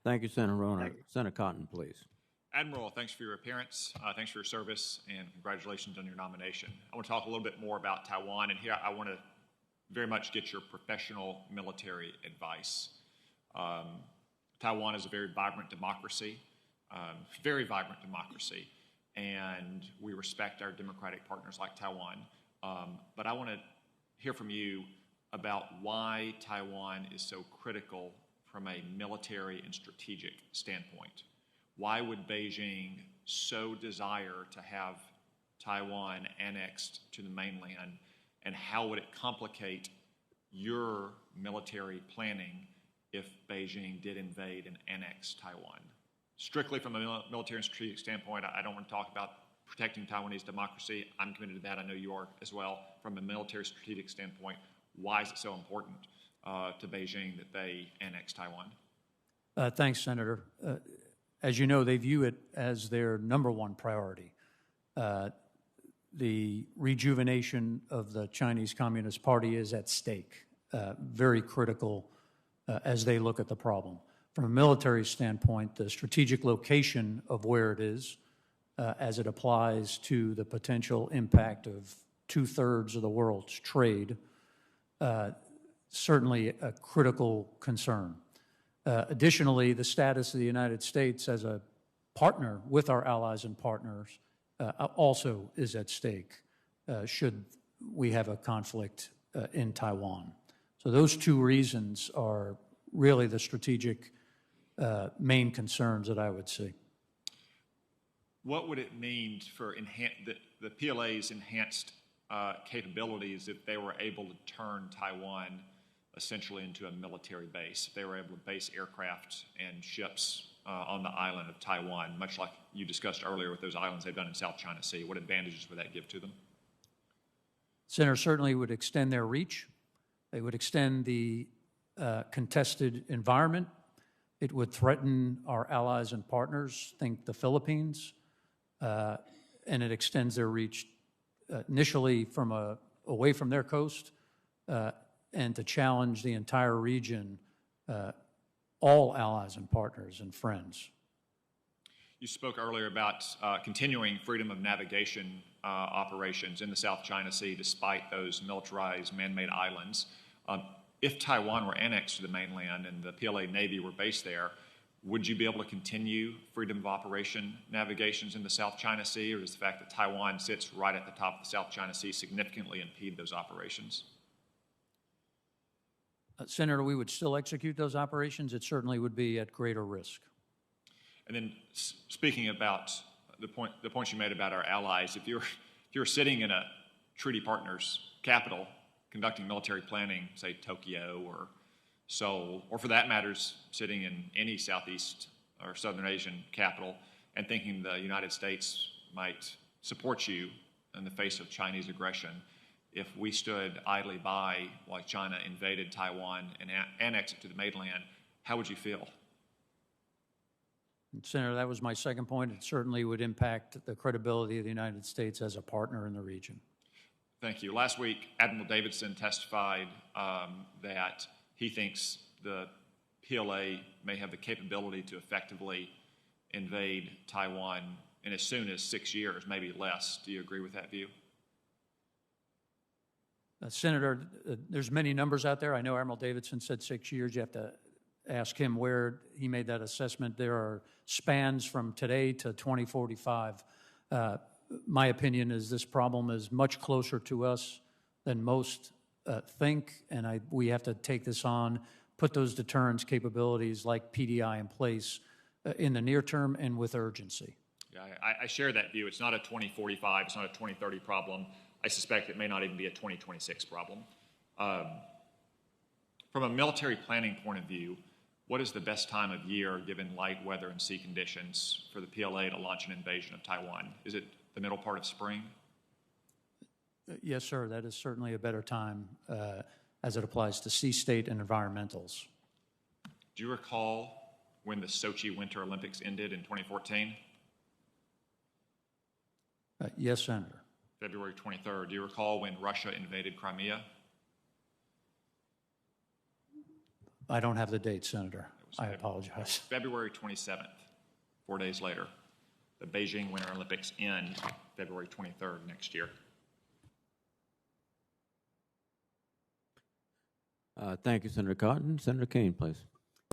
Thank you, Senator Rona. Senator Cotton, please. Admiral, thanks for your appearance. Thanks for your service, and congratulations on your nomination. I want to talk a little bit more about Taiwan, and here I want to very much get your professional military advice. Taiwan is a very vibrant democracy, and we respect our democratic partners like Taiwan. But I want to hear from you about why Taiwan is so critical from a military and strategic standpoint. Why would Beijing so desire to have Taiwan annexed to the mainland, and how would it complicate your military planning if Beijing did invade and annex Taiwan? Strictly from a military and strategic standpoint, I don't want to talk about protecting Taiwanese democracy. I'm committed to that. I know you are as well. From a military strategic standpoint, why is it so important to Beijing that they annex Taiwan? Thanks, Senator. As you know, they view it as their number one priority. The rejuvenation of the Chinese Communist Party is at stake, very critical as they look at the problem. From a military standpoint, the strategic location of where it is, as it applies to the potential impact of 2/3 of the world's trade, certainly a critical concern. Additionally, the status of the United States as a partner with our allies and partners also is at stake should we have a conflict in Taiwan. So those two reasons are really the strategic main concerns that I would see. What would it mean for the PLA's enhanced capabilities if they were able to turn Taiwan essentially into a military base? If they were able to base aircraft and ships on the island of Taiwan, much like you discussed earlier with those islands they've done in South China Sea, what advantages would that give to them? Senator, certainly would extend their reach. They would extend the contested environment. It would threaten our allies and partners, think the Philippines, and it extends their reach initially from away from their coast and to challenge the entire region, all allies and partners and friends. You spoke earlier about continuing freedom of navigation operations in the South China Sea despite those militarized man-made islands. If Taiwan were annexed to the mainland and the PLA Navy were based there, would you be able to continue freedom of operation navigations in the South China Sea, or does the fact that Taiwan sits right at the top of the South China Sea significantly impede those operations? Senator, we would still execute those operations. It certainly would be at greater risk. And then speaking about the points you made about our allies, if you're sitting in a treaty partner's capital conducting military planning, say Tokyo or Seoul, or for that matter, sitting in any Southeast or Southern Asian capital and thinking the United States might support you in the face of Chinese aggression, if we stood idly by while China invaded Taiwan and annexed it to the mainland, how would you feel? Senator, that was my second point. It certainly would impact the credibility of the United States as a partner in the region. Thank you. Last week, Admiral Davidson testified that he thinks the PLA may have the capability to effectively invade Taiwan in as soon as 6 years, maybe less. Do you agree with that view? Senator, there's many numbers out there. I know Admiral Davidson said 6 years. You have to ask him where he made that assessment. There are spans from today to 2045. My opinion is this problem is much closer to us than most think, and we have to take this on, put those deterrence capabilities like PDI in place in the near term and with urgency. Yeah, I share that view. It's not a 2045, it's not a 2030 problem. I suspect it may not even be a 2026 problem. From a military planning point of view, what is the best time of year, given light weather and sea conditions, for the PLA to launch an invasion of Taiwan? Is it the middle part of spring? Yes, sir. That is certainly a better time as it applies to sea state and environmentals. Do you recall when the Sochi Winter Olympics ended in 2014? Yes, Senator. February 23rd. Do you recall when Russia invaded Crimea? I don't have the date, Senator. It I apologize. February 27th, 4 days later. The Beijing Winter Olympics end February 23rd next year. Thank you, Senator Cotton. Senator Kane, please.